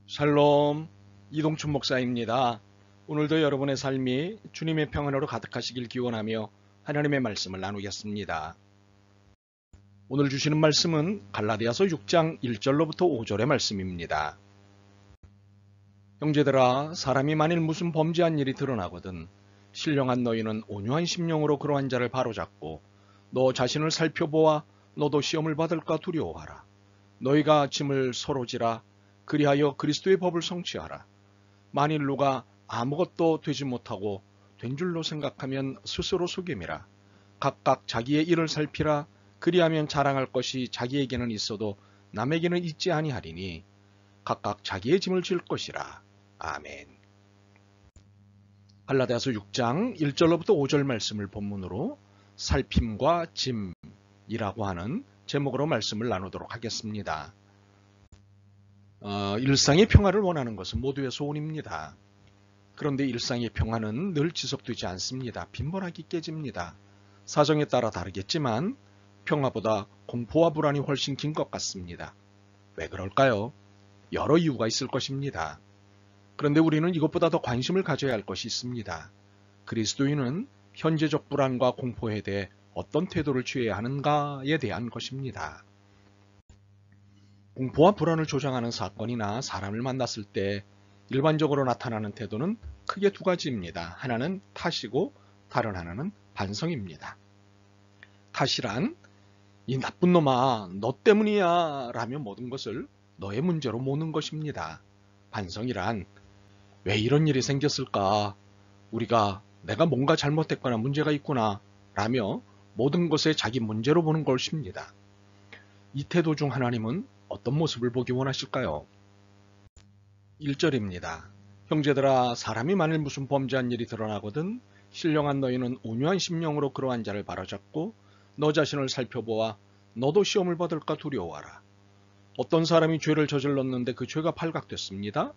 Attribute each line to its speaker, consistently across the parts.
Speaker 1: 샬롬, 이동춘 목사입니다. 오늘도 여러분의 삶이 주님의 평안으로 가득하시길 기원하며 하나님의 말씀을 나누겠습니다. 오늘 주시는 말씀은 갈라디아서 6장 1절로부터 5절의 말씀입니다. 형제들아, 사람이 만일 무슨 범죄한 일이 드러나거든 신령한 너희는 온유한 심령으로 그러한 자를 바로잡고 너 자신을 살펴보아 너도 시험을 받을까 두려워하라. 너희가 짐을 서로 지라. 그리하여 그리스도의 법을 성취하라. 만일 누가 아무것도 되지 못하고 된 줄로 생각하면 스스로 속임이라. 각각 자기의 일을 살피라. 그리하면 자랑할 것이 자기에게는 있어도 남에게는 있지 아니하리니 각각 자기의 짐을 질 것이라. 아멘. 갈라디아서 6장 1절로부터 5절 말씀을 본문으로 살핌과 짐이라고 하는 제목으로 말씀을 나누도록 하겠습니다. 일상의 평화를 원하는 것은 모두의 소원입니다. 그런데 일상의 평화는 늘 지속되지 않습니다. 빈번하게 깨집니다. 사정에 따라 다르겠지만 평화보다 공포와 불안이 훨씬 긴 것 같습니다. 왜 그럴까요? 여러 이유가 있을 것입니다. 그런데 우리는 이것보다 더 관심을 가져야 할 것이 있습니다. 그리스도인은 현재적 불안과 공포에 대해 어떤 태도를 취해야 하는가에 대한 것입니다. 공포와 불안을 조장하는 사건이나 사람을 만났을 때 일반적으로 나타나는 태도는 크게 두 가지입니다. 하나는 탓이고 다른 하나는 반성입니다. 탓이란 이 나쁜 놈아 너 때문이야 라며 모든 것을 너의 문제로 모는 것입니다. 반성이란 왜 이런 일이 생겼을까? 내가 뭔가 잘못했거나 문제가 있구나 라며 모든 것에 자기 문제로 보는 것입니다. 이 태도 중 하나님은 어떤 모습을 보기 원하실까요? 1절입니다. 형제들아, 사람이 만일 무슨 범죄한 일이 드러나거든 신령한 너희는 온유한 심령으로 그러한 자를 바로잡고 너 자신을 살펴보아 너도 시험을 받을까 두려워하라. 어떤 사람이 죄를 저질렀는데 그 죄가 발각됐습니다.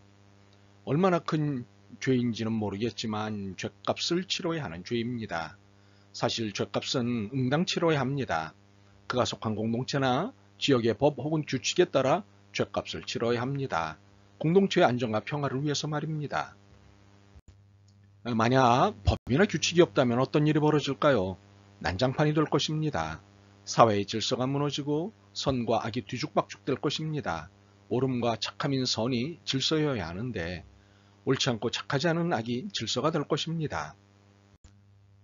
Speaker 1: 얼마나 큰 죄인지는 모르겠지만 죄값을 치러야 하는 죄입니다. 사실 죄값은 응당 치러야 합니다. 그가 속한 공동체나 지역의 법 혹은 규칙에 따라 죄값을 치러야 합니다. 공동체의 안정과 평화를 위해서 말입니다. 만약 법이나 규칙이 없다면 어떤 일이 벌어질까요? 난장판이 될 것입니다. 사회의 질서가 무너지고 선과 악이 뒤죽박죽될 것입니다. 옳음과 착함인 선이 질서여야 하는데 옳지 않고 착하지 않은 악이 질서가 될 것입니다.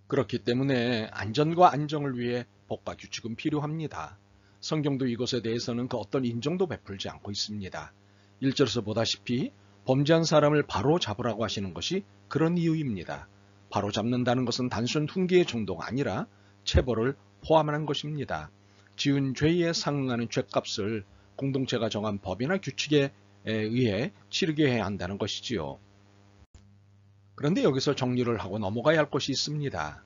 Speaker 1: 그렇기 때문에 안전과 안정을 위해 법과 규칙은 필요합니다. 성경도 이것에 대해서는 그 어떤 인정도 베풀지 않고 있습니다. 1절에서 보다시피 범죄한 사람을 바로 잡으라고 하시는 것이 그런 이유입니다. 바로 잡는다는 것은 단순 훈계의 정도가 아니라 체벌을 포함하는 것입니다. 지은 죄에 상응하는 죄값을 공동체가 정한 법이나 규칙에 의해 치르게 해야 한다는 것이지요. 그런데 여기서 정리를 하고 넘어가야 할 것이 있습니다.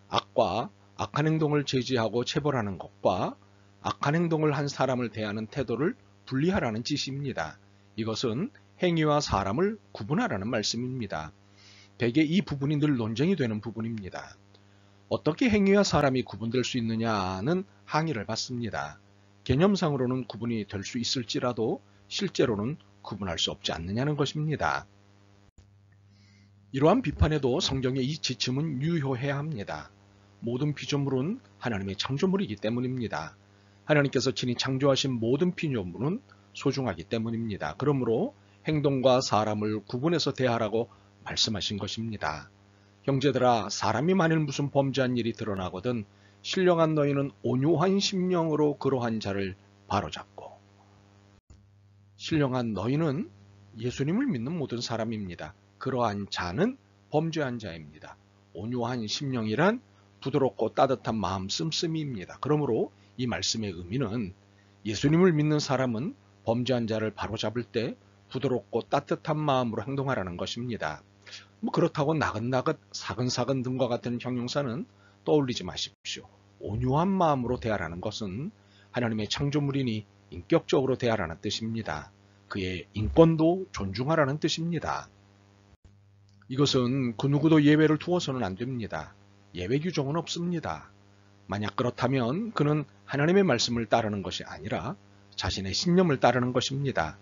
Speaker 1: 악과 악한 행동을 제지하고 체벌하는 것과 악한 행동을 한 사람을 대하는 태도를 분리하라는 지시입니다. 이것은 행위와 사람을 구분하라는 말씀입니다. 대개 이 부분이 늘 논쟁이 되는 부분입니다. 어떻게 행위와 사람이 구분될 수 있느냐는 항의를 받습니다. 개념상으로는 구분이 될 수 있을지라도 실제로는 구분할 수 없지 않느냐는 것입니다. 이러한 비판에도 성경의 이 지침은 유효해야 합니다. 모든 피조물은 하나님의 창조물이기 때문입니다. 하나님께서 친히 창조하신 모든 피조물은 소중하기 때문입니다. 그러므로 행동과 사람을 구분해서 대하라고 말씀하신 것입니다. 형제들아, 사람이 만일 무슨 범죄한 일이 드러나거든 신령한 너희는 온유한 심령으로 그러한 자를 바로잡고. 신령한 너희는 예수님을 믿는 모든 사람입니다. 그러한 자는 범죄한 자입니다. 온유한 심령이란 부드럽고 따뜻한 마음 씀씀이입니다. 그러므로 이 말씀의 의미는 예수님을 믿는 사람은 범죄한 자를 바로잡을 때 부드럽고 따뜻한 마음으로 행동하라는 것입니다. 그렇다고 나긋나긋 사근사근 등과 같은 형용사는 떠올리지 마십시오. 온유한 마음으로 대하라는 것은 하나님의 창조물이니 인격적으로 대하라는 뜻입니다. 그의 인권도 존중하라는 뜻입니다. 이것은 그 누구도 예외를 두어서는 안 됩니다. 예외 규정은 없습니다. 만약 그렇다면 그는 하나님의 말씀을 따르는 것이 아니라 자신의 신념을 따르는 것입니다.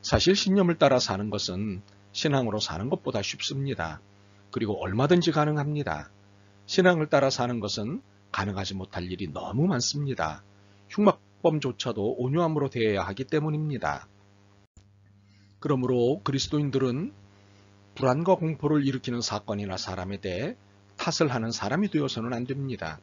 Speaker 1: 사실 신념을 따라 사는 것은 신앙으로 사는 것보다 쉽습니다. 그리고 얼마든지 가능합니다. 신앙을 따라 사는 것은 가능하지 못할 일이 너무 많습니다. 흉막범조차도 온유함으로 대해야 하기 때문입니다. 그러므로 그리스도인들은 불안과 공포를 일으키는 사건이나 사람에 대해 탓을 하는 사람이 되어서는 안 됩니다.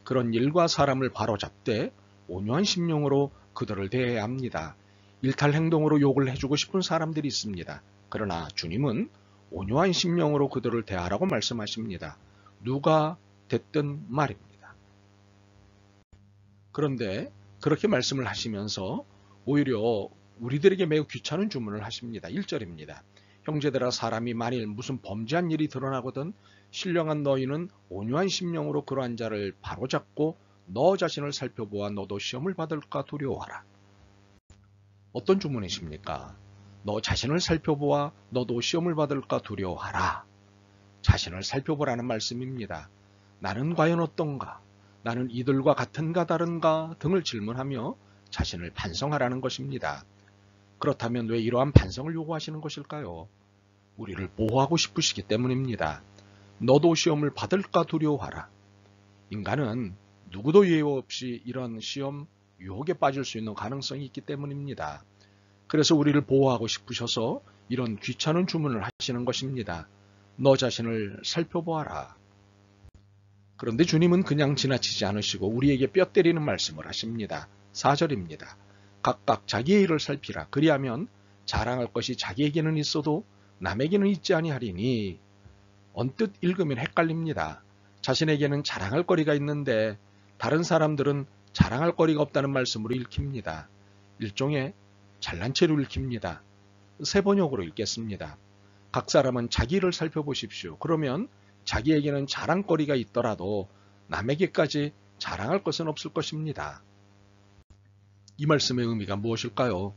Speaker 1: 그런 일과 사람을 바로잡되 온유한 심령으로 그들을 대해야 합니다. 일탈 행동으로 욕을 해주고 싶은 사람들이 있습니다. 그러나 주님은 온유한 심령으로 그들을 대하라고 말씀하십니다. 누가 됐든 말입니다. 그런데 그렇게 말씀을 하시면서 오히려 우리들에게 매우 귀찮은 주문을 하십니다. 1절입니다. 형제들아, 사람이 만일 무슨 범죄한 일이 드러나거든 신령한 너희는 온유한 심령으로 그러한 자를 바로잡고 너 자신을 살펴보아 너도 시험을 받을까 두려워하라. 어떤 주문이십니까? 너 자신을 살펴보아 너도 시험을 받을까 두려워하라. 자신을 살펴보라는 말씀입니다. 나는 과연 어떤가? 나는 이들과 같은가 다른가? 등을 질문하며 자신을 반성하라는 것입니다. 그렇다면 왜 이러한 반성을 요구하시는 것일까요? 우리를 보호하고 싶으시기 때문입니다. 너도 시험을 받을까 두려워하라. 인간은 누구도 예외 없이 이런 시험, 유혹에 빠질 수 있는 가능성이 있기 때문입니다. 그래서 우리를 보호하고 싶으셔서 이런 귀찮은 주문을 하시는 것입니다. 너 자신을 살펴보아라. 그런데 주님은 그냥 지나치지 않으시고 우리에게 뼈 때리는 말씀을 하십니다. 4절입니다. 각각 자기의 일을 살피라. 그리하면 자랑할 것이 자기에게는 있어도 남에게는 있지 아니하리니. 언뜻 읽으면 헷갈립니다. 자신에게는 자랑할 거리가 있는데 다른 사람들은 자랑할 거리가 없다는 말씀으로 읽힙니다. 일종의 잘난 체로 읽힙니다. 새 번역으로 읽겠습니다. 각 사람은 자기 일을 살펴보십시오. 그러면 자기에게는 자랑거리가 있더라도 남에게까지 자랑할 것은 없을 것입니다. 이 말씀의 의미가 무엇일까요?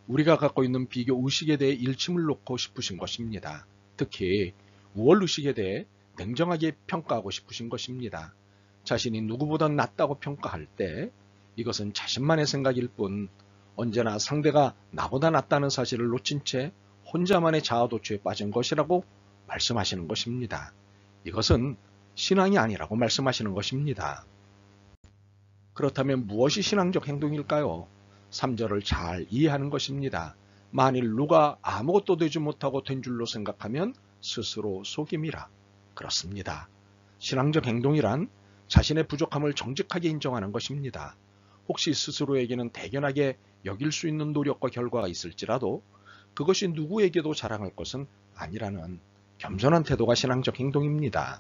Speaker 1: 우리가 갖고 있는 비교 의식에 대해 일침을 놓고 싶으신 것입니다. 특히 우월 의식에 대해 냉정하게 평가하고 싶으신 것입니다. 자신이 누구보다 낫다고 평가할 때 이것은 자신만의 생각일 뿐 언제나 상대가 나보다 낫다는 사실을 놓친 채 혼자만의 자아도취에 빠진 것이라고 말씀하시는 것입니다. 이것은 신앙이 아니라고 말씀하시는 것입니다. 그렇다면 무엇이 신앙적 행동일까요? 3절을 잘 이해하는 것입니다. 만일 누가 아무것도 되지 못하고 된 줄로 생각하면 스스로 속임이라. 그렇습니다. 신앙적 행동이란 자신의 부족함을 정직하게 인정하는 것입니다. 혹시 스스로에게는 대견하게 여길 수 있는 노력과 결과가 있을지라도 그것이 누구에게도 자랑할 것은 아니라는 겸손한 태도가 신앙적 행동입니다.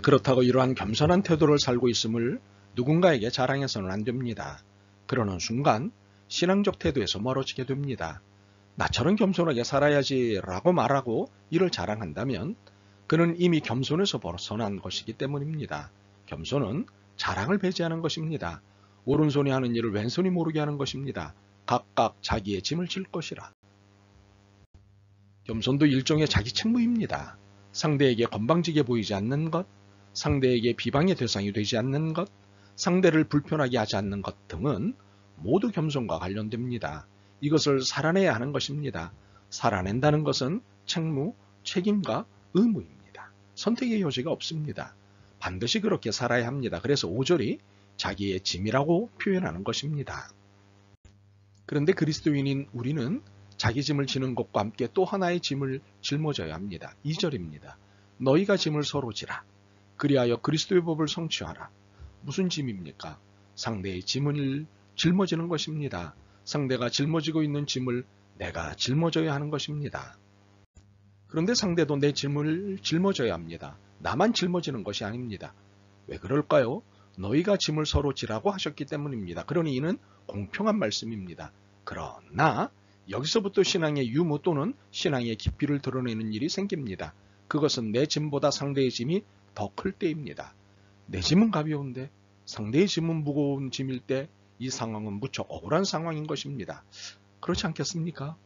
Speaker 1: 그렇다고 이러한 겸손한 태도를 살고 있음을 누군가에게 자랑해서는 안 됩니다. 그러는 순간 신앙적 태도에서 멀어지게 됩니다. 나처럼 겸손하게 살아야지 라고 말하고 이를 자랑한다면 그는 이미 겸손에서 벗어난 것이기 때문입니다. 겸손은 자랑을 배제하는 것입니다. 오른손이 하는 일을 왼손이 모르게 하는 것입니다. 각각 자기의 짐을 질 것이라. 겸손도 일종의 자기 책무입니다. 상대에게 건방지게 보이지 않는 것, 상대에게 비방의 대상이 되지 않는 것, 상대를 불편하게 하지 않는 것 등은 모두 겸손과 관련됩니다. 이것을 살아내야 하는 것입니다. 살아낸다는 것은 책무, 책임과 의무입니다. 선택의 여지가 없습니다. 반드시 그렇게 살아야 합니다. 그래서 5절이 자기의 짐이라고 표현하는 것입니다. 그런데 그리스도인인 우리는 자기 짐을 지는 것과 함께 또 하나의 짐을 짊어져야 합니다. 2절입니다. 너희가 짐을 서로 지라. 그리하여 그리스도의 법을 성취하라. 무슨 짐입니까? 상대의 짐을 짊어지는 것입니다. 상대가 짊어지고 있는 짐을 내가 짊어져야 하는 것입니다. 그런데 상대도 내 짐을 짊어져야 합니다. 나만 짊어지는 것이 아닙니다. 왜 그럴까요? 너희가 짐을 서로 지라고 하셨기 때문입니다. 그러니 이는 공평한 말씀입니다. 그러나 여기서부터 신앙의 유무 또는 신앙의 깊이를 드러내는 일이 생깁니다. 그것은 내 짐보다 상대의 짐이 더 클 때입니다. 내 짐은 가벼운데 상대의 짐은 무거운 짐일 때 이 상황은 무척 억울한 상황인 것입니다. 그렇지 않겠습니까?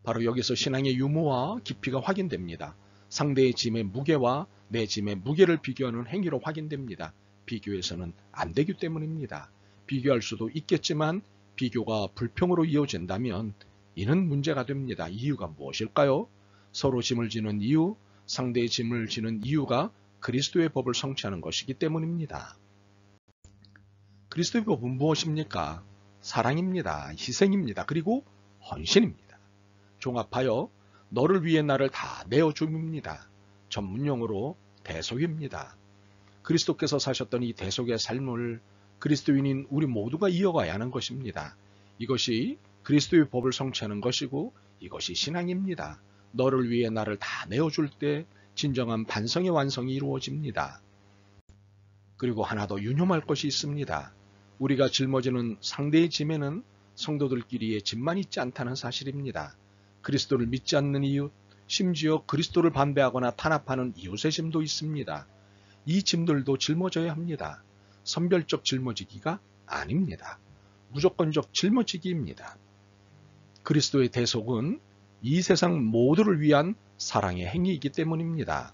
Speaker 1: 바로 여기서 신앙의 유무와 깊이가 확인됩니다. 상대의 짐의 무게와 내 짐의 무게를 비교하는 행위로 확인됩니다. 비교해서는 안 되기 때문입니다. 비교할 수도 있겠지만 비교가 불평으로 이어진다면 이는 문제가 됩니다. 이유가 무엇일까요? 서로 짐을 지는 이유, 상대의 짐을 지는 이유가 그리스도의 법을 성취하는 것이기 때문입니다. 그리스도의 법은 무엇입니까? 사랑입니다. 희생입니다. 그리고 헌신입니다. 종합하여 너를 위해 나를 다 내어줌입니다. 전문용어로 대속입니다. 그리스도께서 사셨던 이 대속의 삶을 그리스도인인 우리 모두가 이어가야 하는 것입니다. 이것이 그리스도의 법을 성취하는 것이고 이것이 신앙입니다. 너를 위해 나를 다 내어줄 때 진정한 반성의 완성이 이루어집니다. 그리고 하나 더 유념할 것이 있습니다. 우리가 짊어지는 상대의 짐에는 성도들끼리의 짐만 있지 않다는 사실입니다. 그리스도를 믿지 않는 이웃, 심지어 그리스도를 반대하거나 탄압하는 이웃의 짐도 있습니다. 이 짐들도 짊어져야 합니다. 선별적 짊어지기가 아닙니다. 무조건적 짊어지기입니다. 그리스도의 대속은 이 세상 모두를 위한 사랑의 행위이기 때문입니다.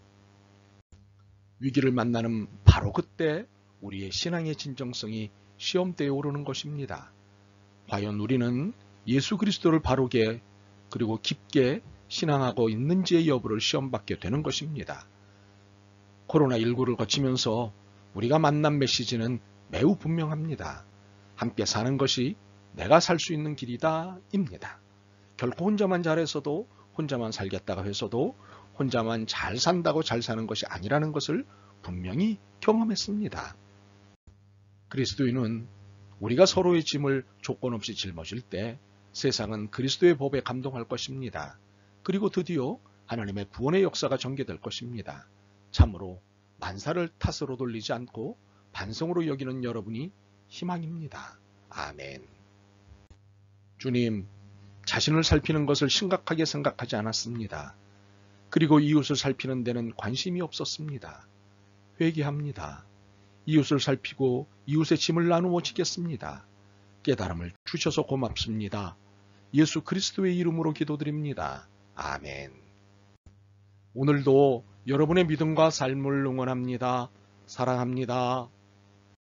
Speaker 1: 위기를 만나는 바로 그때 우리의 신앙의 진정성이 시험대에 오르는 것입니다. 과연 우리는 예수 그리스도를 바르게 그리고 깊게 신앙하고 있는지의 여부를 시험받게 되는 것입니다. 코로나19를 거치면서 우리가 만난 메시지는 매우 분명합니다. 함께 사는 것이 내가 살 수 있는 길이다 입니다. 결코 혼자만 잘해서도 혼자만 살겠다고 해서도 혼자만 잘 산다고 잘 사는 것이 아니라는 것을 분명히 경험했습니다. 그리스도인은 우리가 서로의 짐을 조건 없이 짊어질 때 세상은 그리스도의 법에 감동할 것입니다. 그리고 드디어 하나님의 구원의 역사가 전개될 것입니다. 참으로 만사를 탓으로 돌리지 않고 반성으로 여기는 여러분이 희망입니다. 아멘. 주님, 자신을 살피는 것을 심각하게 생각하지 않았습니다. 그리고 이웃을 살피는 데는 관심이 없었습니다. 회개합니다. 이웃을 살피고 이웃의 짐을 나누어 지겠습니다. 깨달음을 주셔서 고맙습니다. 예수 그리스도의 이름으로 기도드립니다. 아멘. 오늘도 여러분의 믿음과 삶을 응원합니다. 사랑합니다.